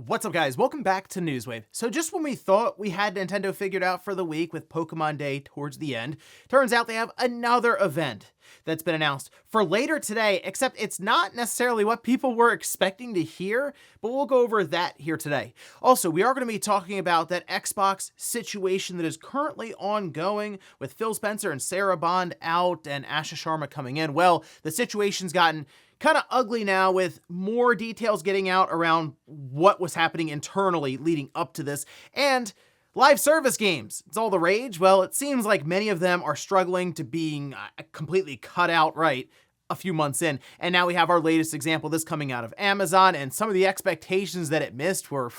What's up, guys? Welcome back to Newswave. So just when we thought we had Nintendo figured out for the week with Pokemon Day towards the end, turns out they have another event that's been announced for later today, except it's not necessarily what people were expecting to hear, but we'll go over that here today. Also, we are going to be talking about that Xbox situation that is currently ongoing with Phil Spencer and Sarah Bond out and Asha Sharma coming in. Well, the situation's gotten kind of ugly now, with more details getting out around what was happening internally leading up to this, and live service games. It's all the rage. Well, it seems like many of them are struggling to being completely cut out right a few months in, and now we have our latest example, this coming out of Amazon, and some of the expectations that it missed were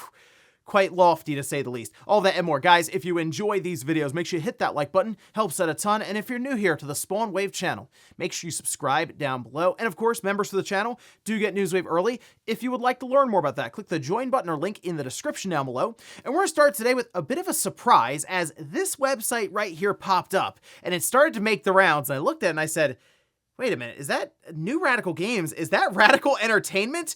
quite lofty, to say the least. All that and more. Guys, if you enjoy these videos, make sure you hit that like button, helps out a ton. And if you're new here to the Spawn Wave channel, make sure you subscribe down below. And of course, members of the channel do get Newswave early. If you would like to learn more about that, click the join button or link in the description down below. And we're gonna start today with a bit of a surprise, as this website right here popped up and it started to make the rounds. And I looked at it and I said, wait a minute, is that New Radical Games? Is that Radical Entertainment?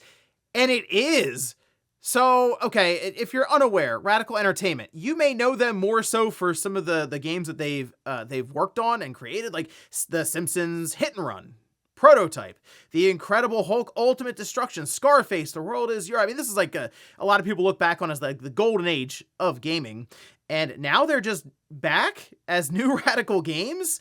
And it is. So, okay, if you're unaware, Radical Entertainment, you may know them more so for some of the games that they've worked on and created, like The Simpsons Hit and Run, Prototype, The Incredible Hulk Ultimate Destruction, Scarface, The World Is Yours. I mean, this is like a lot of people look back on as like the golden age of gaming, and now they're just back as New Radical Games.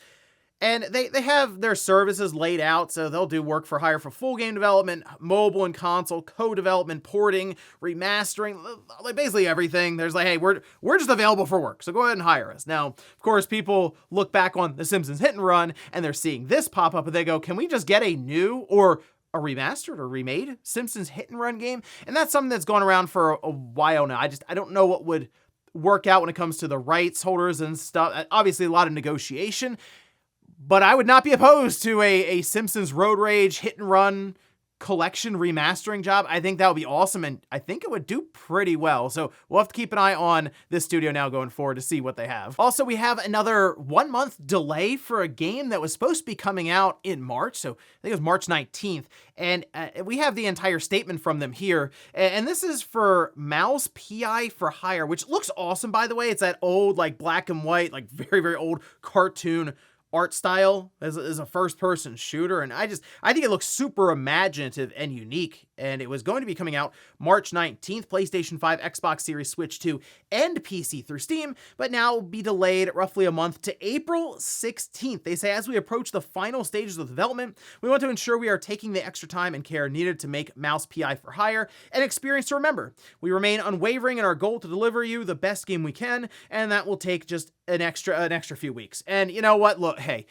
And they have their services laid out, so they'll do work for hire for full game development, mobile and console, co-development, porting, remastering, like basically everything. There's like, hey, we're just available for work, so go ahead and hire us. Now, of course, people look back on The Simpsons Hit and Run, and they're seeing this pop up, and they go, can we just get a new or a remastered or remade Simpsons Hit and Run game? And that's something that's gone around for a while now. I don't know what would work out when it comes to the rights holders and stuff. Obviously, a lot of negotiation. But I would not be opposed to a Simpsons Road Rage Hit and Run collection remastering job. I think that would be awesome, and I think it would do pretty well. So we'll have to keep an eye on this studio now going forward to see what they have. Also, we have another 1 month delay for a game that was supposed to be coming out in March. So I think it was March 19th. And we have the entire statement from them here. And this is for Mouse PI for Hire, which looks awesome, by the way. It's that old, like black and white, like very, very old cartoon art style as a first-person shooter, and I think it looks super imaginative and unique, and it was going to be coming out March 19th, PlayStation 5, Xbox Series, Switch 2, and PC through Steam, but now will be delayed roughly a month to April 16th. They say, as we approach the final stages of development, we want to ensure we are taking the extra time and care needed to make Mouse PI for Hire an experience to remember. We remain unwavering in our goal to deliver you the best game we can, and that will take just an extra few weeks. And you know what? Look, hey,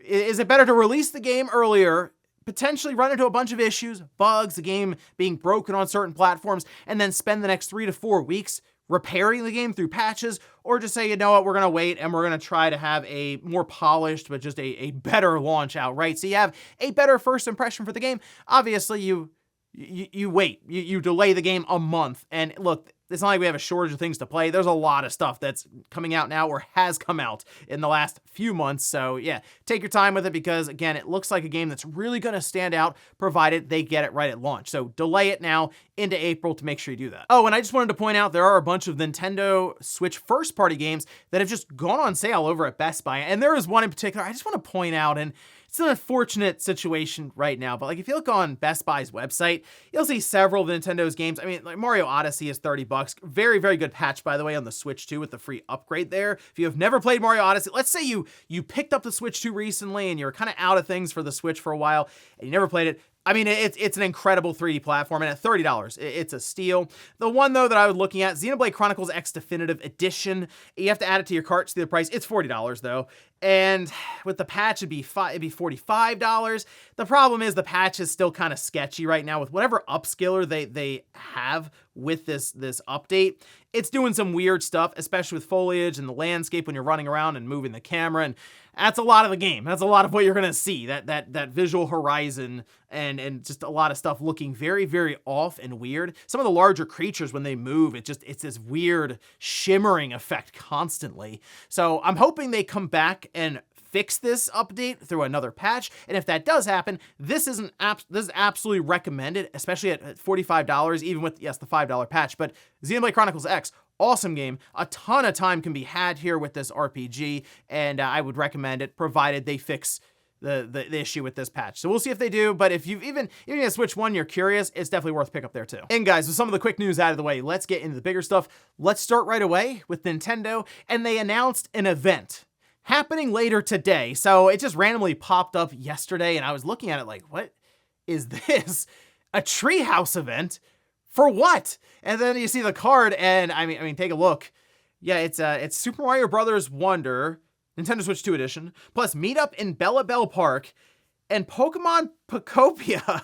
is it better to release the game earlier, potentially run into a bunch of issues, bugs, the game being broken on certain platforms, and then spend the next 3 to 4 weeks repairing the game through patches, or just say, you know what, we're going to wait and we're going to try to have a more polished, but just a better launch outright, so you have a better first impression for the game? Obviously, you wait, you delay the game a month, and look, it's not like we have a shortage of things to play. There's a lot of stuff that's coming out now or has come out in the last few months. So yeah, take your time with it, because again, it looks like a game that's really going to stand out provided they get it right at launch. So delay it now into April to make sure you do that. Oh, and I just wanted to point out there are a bunch of Nintendo Switch first-party games that have just gone on sale over at Best Buy. And there is one in particular I just want to point out, and it's an unfortunate situation right now, but like if you look on Best Buy's website, you'll see several of Nintendo's games. I mean, like Mario Odyssey is $30. Very, very good patch, by the way, on the Switch 2 with the free upgrade there. If you have never played Mario Odyssey, let's say you picked up the Switch 2 recently and you're kind of out of things for the Switch for a while and you never played it. I mean, it's an incredible 3D platform, and at $30, it's a steal. The one, though, that I was looking at, Xenoblade Chronicles X Definitive Edition. You have to add it to your cart to see the price. It's $40, though. And with the patch, it'd be $45. The problem is the patch is still kind of sketchy right now with whatever upscaler they have with this update. It's doing some weird stuff, especially with foliage and the landscape when you're running around and moving the camera, and that's a lot of the game. That's a lot of what you're gonna see, that visual horizon and just a lot of stuff looking very, very off and weird. Some of the larger creatures, when they move, it's this weird shimmering effect constantly. So I'm hoping they come back and fix this update through another patch. And if that does happen, this is absolutely recommended, especially at $45, even with, yes, the $5 patch. But Xenoblade Chronicles X, awesome game. A ton of time can be had here with this RPG, and I would recommend it, provided they fix the issue with this patch. So we'll see if they do, but if you've even a Switch 1, you're curious, it's definitely worth pick up there too. And guys, with some of the quick news out of the way, let's get into the bigger stuff. Let's start right away with Nintendo, and they announced an event happening later today. So it just randomly popped up yesterday, and I was looking at it like, what is this? A Treehouse event? For what? And then you see the card, and I mean, take a look. Yeah, it's Super Mario Brothers Wonder, Nintendo Switch 2 edition, plus Meetup in Bella Bell Park, and Pokemon Pokopia.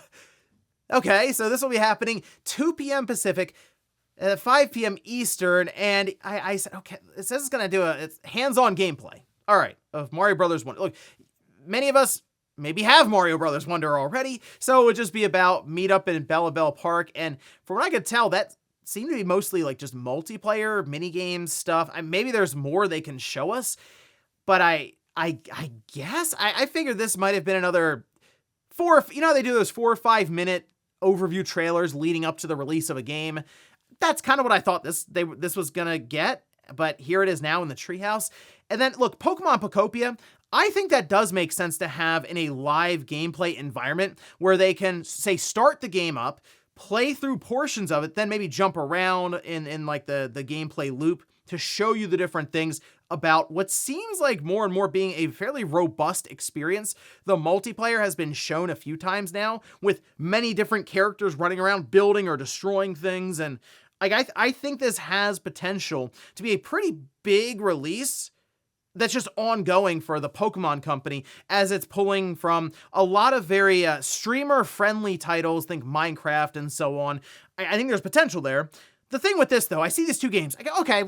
Okay, so this will be happening 2 p.m. Pacific, 5 p.m. Eastern, and I said, okay, it says it's gonna do it's hands-on gameplay. All right, of Mario Brothers Wonder. Look, many of us maybe have Mario Brothers Wonder already, so it would just be about Meetup in Bella Bell Park, and from what I could tell, that seemed to be mostly like just multiplayer, mini-game stuff. Maybe there's more they can show us, but I guess I figured this might have been another they do those 4 or 5 minute overview trailers leading up to the release of a game. That's kind of what I thought this was gonna get, but here it is now in the Treehouse. And then look, Pokemon Pokopia, I think that does make sense to have in a live gameplay environment where they can, say, start the game up, play through portions of it, then maybe jump around in like the gameplay loop to show you the different things about what seems like more and more being a fairly robust experience. The multiplayer has been shown a few times now, with many different characters running around building or destroying things, and like I think this has potential to be a pretty big release that's just ongoing for the Pokemon company, as it's pulling from a lot of very streamer-friendly titles, think Minecraft and so on. I think there's potential there. The thing with this, though, I see these 2 games. I go, okay,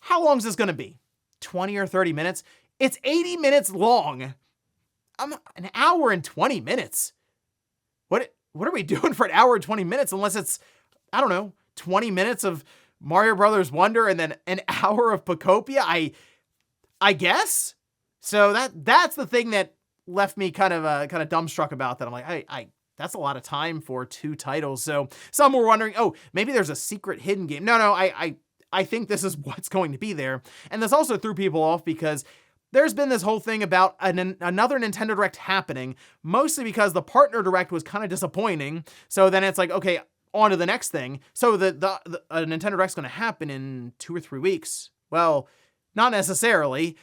how long is this going to be? 20 or 30 minutes? It's 80 minutes long. An hour and 20 minutes. What are we doing for an hour and 20 minutes unless it's, I don't know, 20 minutes of Mario Brothers Wonder and then an hour of Pokopia? I guess. So that's the thing that left me kind of dumbstruck about that. I'm like, that's a lot of time for 2 titles. So some were wondering, oh, maybe there's a secret hidden game. No, I think this is what's going to be there. And this also threw people off because there's been this whole thing about another Nintendo Direct happening, mostly because the partner Direct was kind of disappointing. So then it's like, okay, on to the next thing. So the Nintendo Direct's going to happen in 2 or 3 weeks. Well, not necessarily.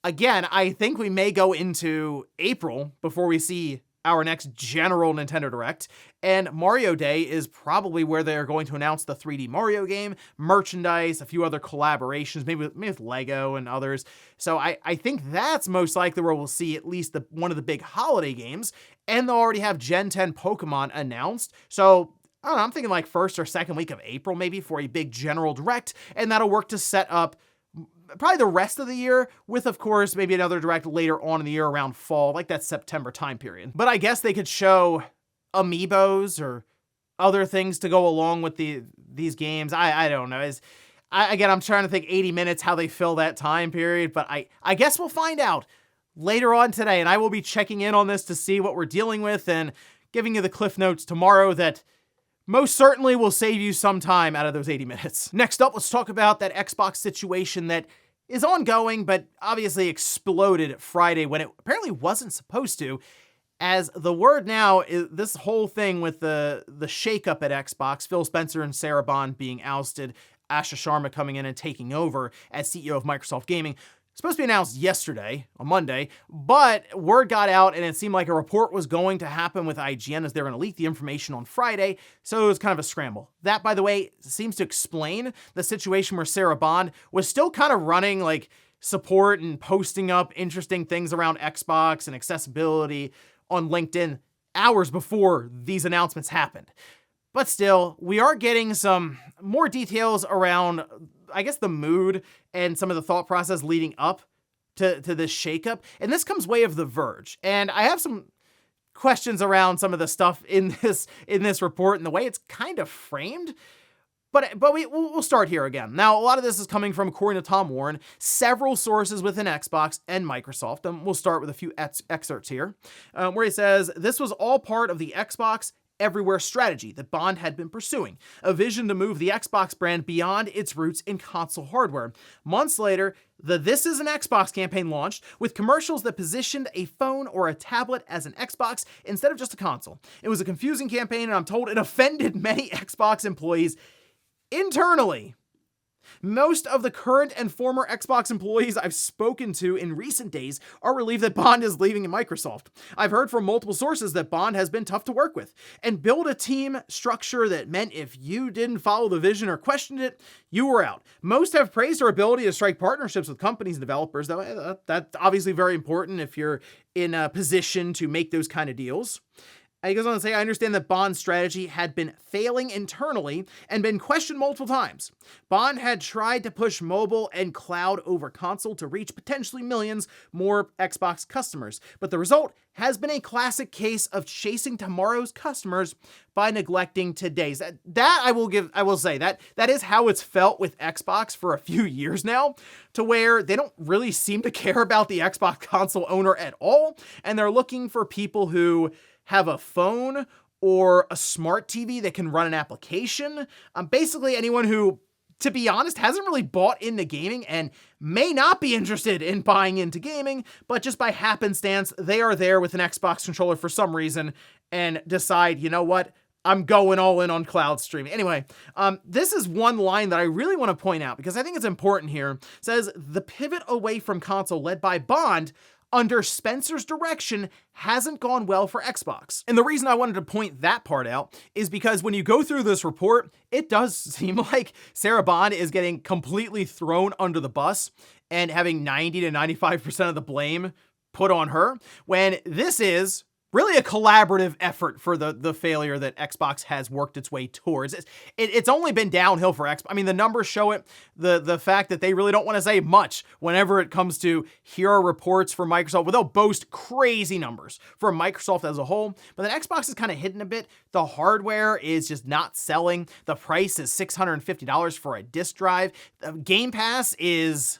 Again, I think we may go into April before we see our next general Nintendo Direct, and Mario Day is probably where they're going to announce the 3D Mario game, merchandise, a few other collaborations, maybe with Lego and others. So I think that's most likely where we'll see at least one of the big holiday games, and they'll already have Gen 10 Pokemon announced. So I don't know, I'm thinking like 1st or 2nd week of April maybe for a big general Direct, and that'll work to set up probably the rest of the year, with, of course, maybe another Direct later on in the year around fall, like that September time period. But I guess they could show amiibos or other things to go along with these games. I don't know. Again, I'm trying to think 80 minutes, how they fill that time period, but I guess we'll find out later on today, and I will be checking in on this to see what we're dealing with and giving you the Cliff Notes tomorrow that most certainly will save you some time out of those 80 minutes. Next up, let's talk about that Xbox situation that is ongoing, but obviously exploded Friday when it apparently wasn't supposed to, as the word now is this whole thing with the shakeup at Xbox, Phil Spencer and Sarah Bond being ousted, Asha Sharma coming in and taking over as CEO of Microsoft Gaming. Supposed to be announced yesterday, on Monday, but word got out and it seemed like a report was going to happen with IGN as they were going to leak the information on Friday, so it was kind of a scramble. That, by the way, seems to explain the situation where Sarah Bond was still kind of running like support and posting up interesting things around Xbox and accessibility on LinkedIn hours before these announcements happened. But still, we are getting some more details around, I guess, the mood and some of the thought process leading up to this shakeup. And this comes way of The Verge. And I have some questions around some of the stuff in this report and the way it's kind of framed. We'll start here again. Now, a lot of this is coming from, according to Tom Warren, several sources within Xbox and Microsoft. And we'll start with a few excerpts here, where he says, this was all part of the Xbox everywhere strategy that Bond had been pursuing, a vision to move the Xbox brand beyond its roots in console hardware. Months later, the This Is an Xbox campaign launched with commercials that positioned a phone or a tablet as an Xbox instead of just a console. It was a confusing campaign, and I'm told it offended many Xbox employees internally. Most of the current and former Xbox employees I've spoken to in recent days are relieved that Bond is leaving Microsoft. I've heard from multiple sources that Bond has been tough to work with and build a team structure that meant if you didn't follow the vision or questioned it, you were out. Most have praised her ability to strike partnerships with companies and developers, though that's obviously very important if you're in a position to make those kind of deals. He goes on to say, I understand that Bond's strategy had been failing internally and been questioned multiple times. Bond had tried to push mobile and cloud over console to reach potentially millions more Xbox customers, but the result has been a classic case of chasing tomorrow's customers by neglecting today's. That I will say that is how it's felt with Xbox for a few years now, to where they don't really seem to care about the Xbox console owner at all, and they're looking for people who have a phone or a smart TV that can run an application. Basically anyone who, to be honest, hasn't really bought into gaming and may not be interested in buying into gaming, but just by happenstance, they are there with an Xbox controller for some reason and decide, you know what, I'm going all in on cloud streaming. Anyway, this is one line that I really want to point out because I think it's important here. It says, the pivot away from console led by Bond under Spencer's direction hasn't gone well for Xbox. And the reason I wanted to point that part out is because when you go through this report, it does seem like Sarah Bond is getting completely thrown under the bus and having 90 to 95% of the blame put on her, when this is really a collaborative effort for the failure that Xbox has worked its way towards. It's only been downhill for Xbox. I mean, the numbers show it. The fact that they really don't want to say much whenever it comes to here are reports for Microsoft, well, they'll boast crazy numbers for Microsoft as a whole. But then Xbox is kind of hidden a bit. The hardware is just not selling. The price is $650 for a disk drive. Game Pass is,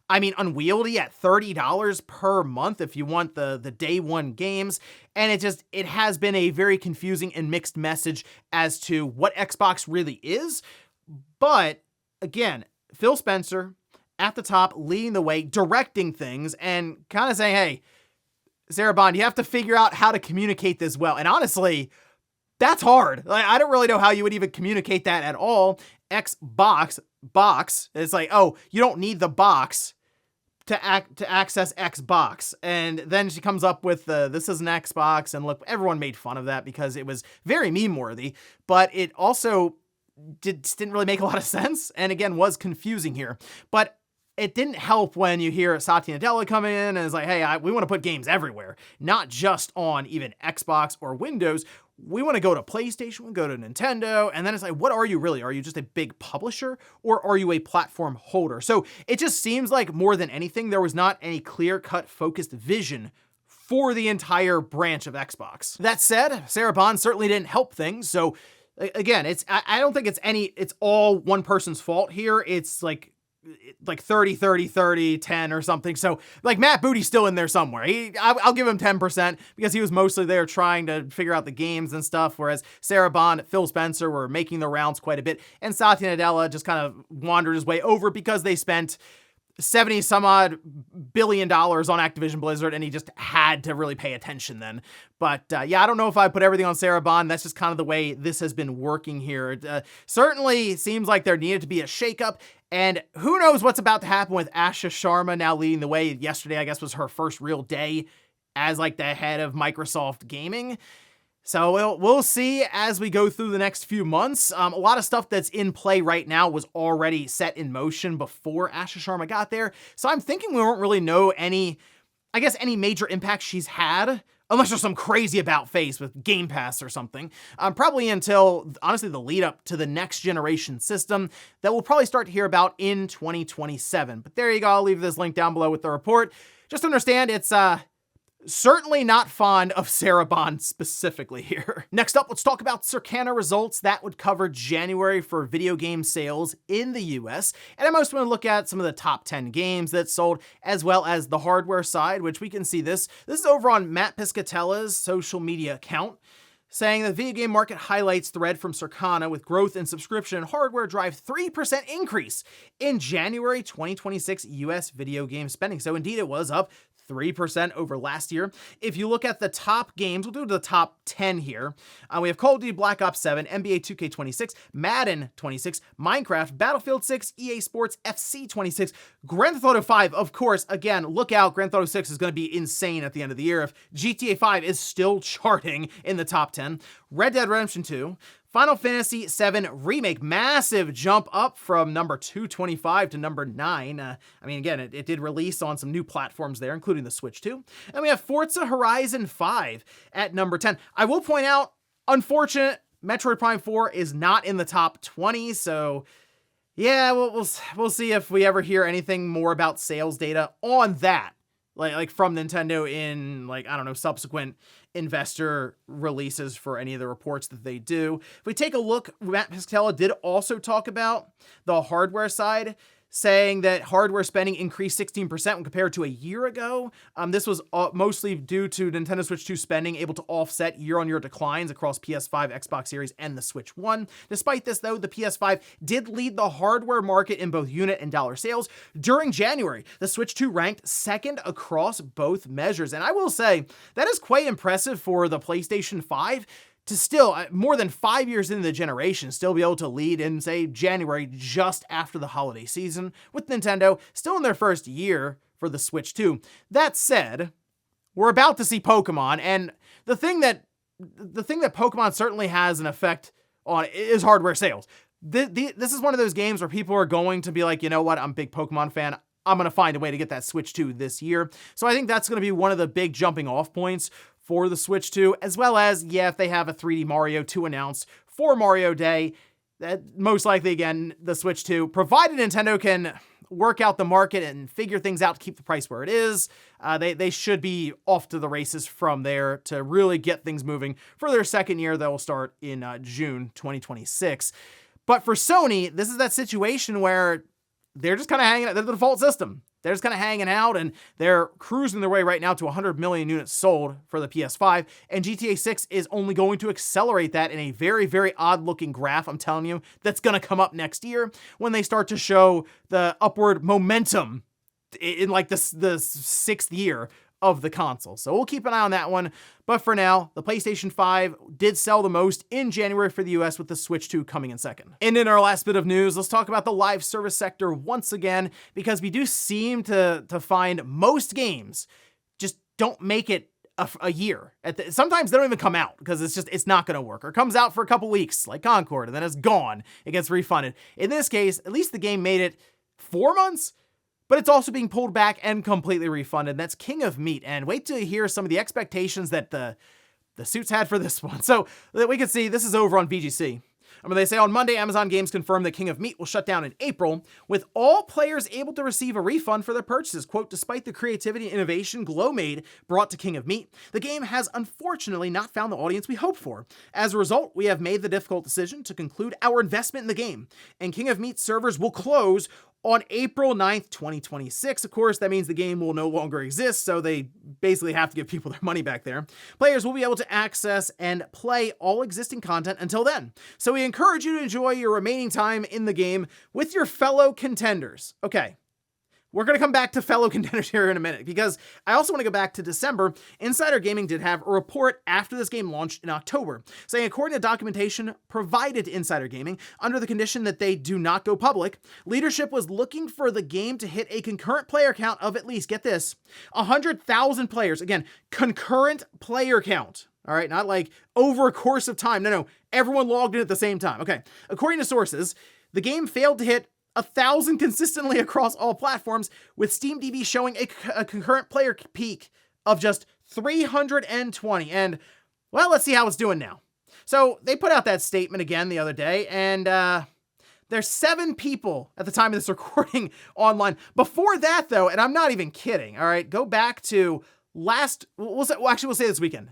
I mean, unwieldy at $30 per month if you want the day one games. And it has been a very confusing and mixed message as to what Xbox really is. But again, Phil Spencer at the top, leading the way, directing things, and kind of saying, hey, Sarah Bond, you have to figure out how to communicate this well. And honestly, that's hard. Like, I don't really know how you would even communicate that at all. Xbox box, it's like, oh, you don't need the box to access Xbox. And then she comes up with this is an Xbox, and look, everyone made fun of that because it was very meme worthy, but it also didn't really make a lot of sense, and again was confusing here. But it didn't help when you hear Satya Nadella come in and is like, hey, we want to put games everywhere, not just on even Xbox or Windows. We want to go to PlayStation, we go to Nintendo, and then it's like, what are you really? Are you just a big publisher, or are you a platform holder? So it just seems like more than anything, there was not any clear-cut focused vision for the entire branch of Xbox. That said, Sarah Bond certainly didn't help things. So again, I don't think it's all one person's fault here. It's like 30, 30, 30, 10 or something. So like Matt Booty's still in there somewhere. I'll give him 10% because he was mostly there trying to figure out the games and stuff. Whereas Sarah Bond, Phil Spencer were making the rounds quite a bit. And Satya Nadella just kind of wandered his way over because they spent 70 some odd billion dollars on Activision Blizzard, and he just had to really pay attention then. But yeah, I don't know if I put everything on Sarah Bond. That's just kind of the way this has been working here. It certainly seems like there needed to be a shakeup, and who knows what's about to happen with Asha Sharma now leading the way. Yesterday, I guess, was her first real day as like the head of Microsoft Gaming. So we'll see as we go through the next few months. A lot of stuff that's in play right now was already set in motion before Asha Sharma got there. So I'm thinking we won't really know any major impact she's had, unless there's some crazy about face with Game Pass or something. Probably until, honestly, the lead up to the next generation system that we'll probably start to hear about in 2027. But there you go. I'll leave this link down below with the report. Just understand it's certainly not fond of Sarah Bond specifically here. Next up, let's talk about Circana results. That would cover January for video game sales in the US. And I most want to look at some of the top 10 games that sold, as well as the hardware side, which we can see this. This is over on Matt Piscatella's social media account, saying the video game market highlights thread from Circana with growth in subscription and hardware drive 3% increase in January 2026 US video game spending. So indeed it was up 3% over last year. If you look at the top games, we'll do the top 10 here. We have Call of Duty Black Ops 7, NBA 2K26, Madden 26, Minecraft, Battlefield 6, EA Sports, FC 26, Grand Theft Auto 5, of course, again, look out, Grand Theft Auto 6 is going to be insane at the end of the year if GTA 5 is still charting in the top 10, Red Dead Redemption 2, Final Fantasy VII Remake, massive jump up from number 225 to number 9. I mean, again, it did release on some new platforms there, including the Switch 2. And we have Forza Horizon 5 at number 10. I will point out, unfortunate, Metroid Prime 4 is not in the top 20, so yeah, we'll see if we ever hear anything more about sales data on that. Like from Nintendo in, like, I don't know, subsequent investor releases for any of the reports that they do. If we take a look, Matt Piscatella did also talk about the hardware side, saying that hardware spending increased 16% when compared to a year ago. This was mostly due to Nintendo Switch 2 spending able to offset year-on-year declines across PS5, Xbox Series, and the Switch 1. Despite this, though, the PS5 did lead the hardware market in both unit and dollar sales. During January, the Switch 2 ranked second across both measures. And I will say, that is quite impressive for the PlayStation 5 to still, more than 5 years into the generation, still be able to lead in, say, January, just after the holiday season, with Nintendo still in their first year for the Switch 2. That said, we're about to see Pokemon, and the thing that Pokemon certainly has an effect on is hardware sales. This is one of those games where people are going to be like, you know what, I'm a big Pokemon fan, I'm going to find a way to get that Switch 2 this year. So I think that's going to be one of the big jumping off points for the Switch 2, as well as, yeah, if they have a 3D Mario 2 announced for Mario Day, that most likely, again, the Switch 2, provided Nintendo can work out the market and figure things out to keep the price where it is, they should be off to the races from there to really get things moving for their second year that will start in June 2026. But for Sony, this is that situation where they're just kind of hanging out. They're the default system. They're just kind of hanging out, and they're cruising their way right now to 100 million units sold for the PS5, and GTA 6 is only going to accelerate that in a very, very odd-looking graph, I'm telling you, that's going to come up next year when they start to show the upward momentum in, like, the sixth year of the console. So we'll keep an eye on that one. But for now, the PlayStation 5 did sell the most in January for the US, with the Switch 2 coming in second. And in our last bit of news, let's talk about the live service sector once again, because we do seem to find most games just don't make it a year. Sometimes they don't even come out because it's not going to work, or comes out for a couple weeks like Concord and then it's gone. It gets refunded. In this case, at least the game made it 4 months, but it's also being pulled back and completely refunded. That's King of Meat. And wait till you hear some of the expectations that the suits had for this one. So that we can see, this is over on VGC. I mean, they say on Monday, Amazon Games confirmed that King of Meat will shut down in April, with all players able to receive a refund for their purchases. Quote, despite the creativity and innovation Glowmade brought to King of Meat, the game has unfortunately not found the audience we hoped for. As a result, we have made the difficult decision to conclude our investment in the game, and King of Meat servers will close on April 9th, 2026. Of course, that means the game will no longer exist, so they basically have to give people their money back there. Players will be able to access and play all existing content until then. So we encourage you to enjoy your remaining time in the game with your fellow contenders. Okay. We're going to come back to fellow contenders here in a minute, because I also want to go back to December. Insider Gaming did have a report after this game launched in October, saying according to documentation provided to Insider Gaming, under the condition that they do not go public, leadership was looking for the game to hit a concurrent player count of at least, get this, 100,000 players. Again, concurrent player count. All right, not like over a course of time. No, everyone logged in at the same time. Okay, according to sources, the game failed to hit 1,000 consistently across all platforms, with SteamDB showing a concurrent player peak of just 320. And, well, let's see how it's doing now. So they put out that statement again the other day, and there's 7 people at the time of this recording online. Before that, though, and I'm not even kidding, all right, go back to we'll say this weekend,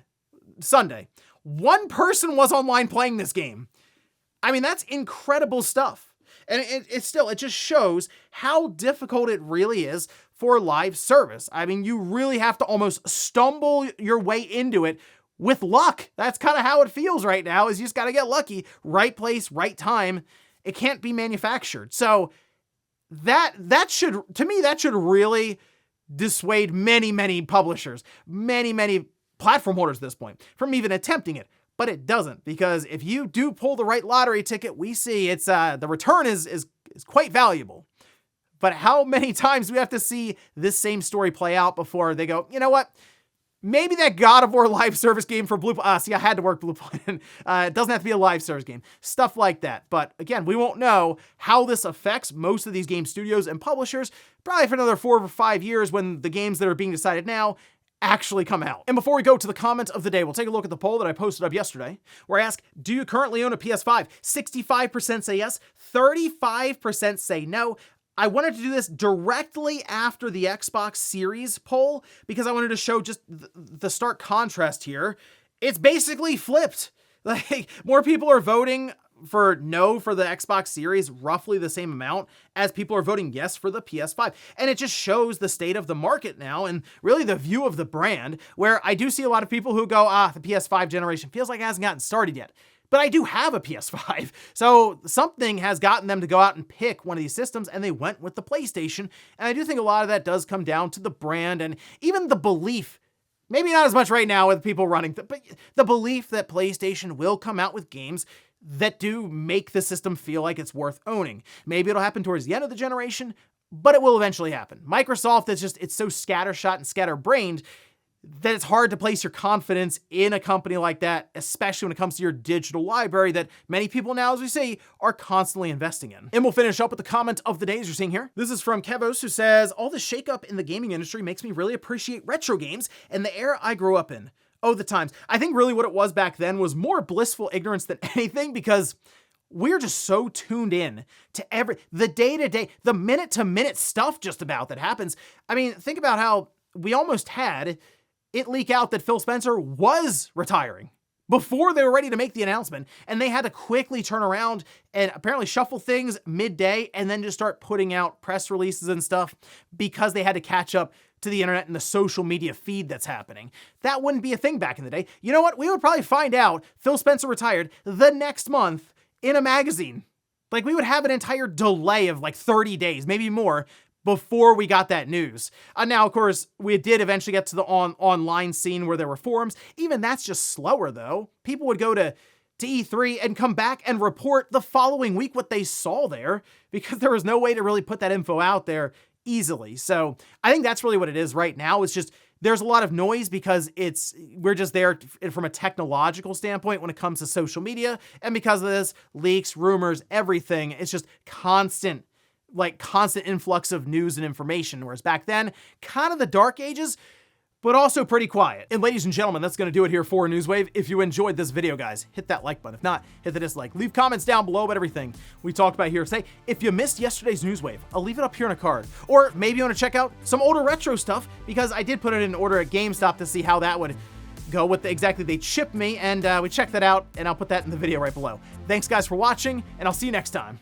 Sunday, one person was online playing this game. I mean, that's incredible stuff. And it just shows how difficult it really is for live service. I mean, you really have to almost stumble your way into it with luck. That's kind of how it feels right now, is you just got to get lucky. Right place, right time. It can't be manufactured. So that should really dissuade many publishers, many platform holders at this point from even attempting it. But it doesn't, because if you do pull the right lottery ticket, we see it's the return is quite valuable. But how many times do we have to see this same story play out before they go, you know what? Maybe that God of War live service game for Blue Point. See, I had to work Blue Point. It doesn't have to be a live service game. Stuff like that. But again, we won't know how this affects most of these game studios and publishers probably for another 4 or 5 years when the games that are being decided now actually come out. And before we go to the comments of the day, we'll take a look at the poll that I posted up yesterday, where I ask, do you currently own a PS5? 65% say yes, 35% say no. I wanted to do this directly after the Xbox Series poll because I wanted to show just the stark contrast here. It's basically flipped. Like, more people are voting for no for the Xbox Series, roughly the same amount as people are voting yes for the PS5. And it just shows the state of the market now and really the view of the brand, where I do see a lot of people who go, the PS5 generation feels like it hasn't gotten started yet. But I do have a PS5. So something has gotten them to go out and pick one of these systems, and they went with the PlayStation. And I do think a lot of that does come down to the brand and even the belief, maybe not as much right now with people running, but the belief that PlayStation will come out with games that do make the system feel like it's worth owning. Maybe it'll happen towards the end of the generation, but it will eventually happen. Microsoft is just, it's so scattershot and scatterbrained that it's hard to place your confidence in a company like that, especially when it comes to your digital library that many people now, as we see, are constantly investing in. And we'll finish up with the comment of the day, as you're seeing here. This is from Kevos, who says, all the shakeup in the gaming industry makes me really appreciate retro games and the era I grew up in. Oh, the times. I think really what it was back then was more blissful ignorance than anything, because we're just so tuned in to the day-to-day, the minute-to-minute stuff just about that happens. I mean, think about how we almost had it leak out that Phil Spencer was retiring before they were ready to make the announcement, and they had to quickly turn around and apparently shuffle things midday and then just start putting out press releases and stuff because they had to catch up to the internet and the social media feed that's happening. That wouldn't be a thing back in the day. You know what? We would probably find out Phil Spencer retired the next month in a magazine. Like, we would have an entire delay of like 30 days, maybe more, before we got that news. Now, of course, we did eventually get to the online scene where there were forums. Even that's just slower, though. People would go to E3 and come back and report the following week what they saw there, because there was no way to really put that info out there easily. So I think that's really what it is right now. It's just, there's a lot of noise because we're just there from a technological standpoint when it comes to social media. And because of this, leaks, rumors, everything, it's just constant influx of news and information. Whereas back then, kind of the dark ages, but also pretty quiet. And ladies and gentlemen, that's going to do it here for Newswave. If you enjoyed this video, guys, hit that like button. If not, hit the dislike. Leave comments down below about everything we talked about here today. If you missed yesterday's Newswave, I'll leave it up here in a card. Or maybe you want to check out some older retro stuff, because I did put it in order at GameStop to see how that would go with exactly they shipped me, and we checked that out, and I'll put that in the video right below. Thanks, guys, for watching, and I'll see you next time.